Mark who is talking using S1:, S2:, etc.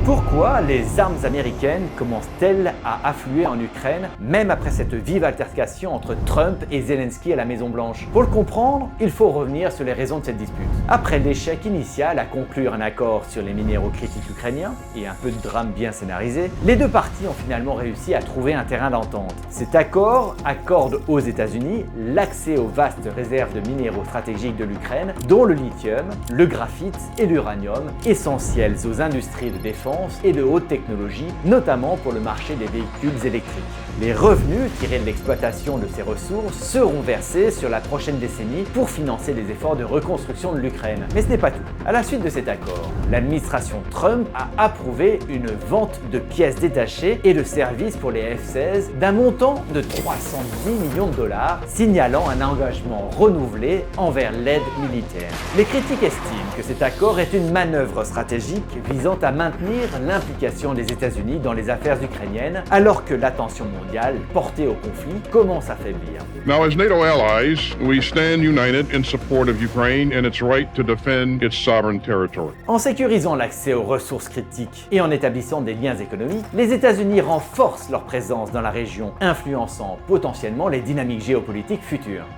S1: Pourquoi les armes américaines commencent-elles à affluer en Ukraine, même après cette vive altercation entre Trump et Zelensky à la Maison-Blanche? Pour le comprendre, il faut revenir sur les raisons de cette dispute. Après l'échec initial à conclure un accord sur les minéraux critiques ukrainiens et un peu de drame bien scénarisé, les deux parties ont finalement réussi à trouver un terrain d'entente. Cet accord accorde aux États-Unis l'accès aux vastes réserves de minéraux stratégiques de l'Ukraine, dont le lithium, le graphite et l'uranium, essentiels aux industries de défense et de haute technologie, notamment pour le marché des véhicules électriques. Les revenus tirés de l'exploitation de ces ressources seront versés sur la prochaine décennie pour financer les efforts de reconstruction de l'Ukraine. Mais ce n'est pas tout. À la suite de cet accord, l'administration Trump a approuvé une vente de pièces détachées et de services pour les F-16 d'un montant de 310 millions de dollars, signalant un engagement renouvelé envers l'aide militaire. Les critiques estiment que cet accord est une manœuvre stratégique visant à maintenir l'implication des États-Unis dans les affaires ukrainiennes, alors que l'attention mondiale portée au conflit commence à faiblir.
S2: Now, as NATO allies, we stand united in support of Ukraine and its right to defend its sovereign territory.
S1: En sécurisant l'accès aux ressources critiques et en établissant des liens économiques, les États-Unis renforcent leur présence dans la région, influençant potentiellement les dynamiques géopolitiques futures.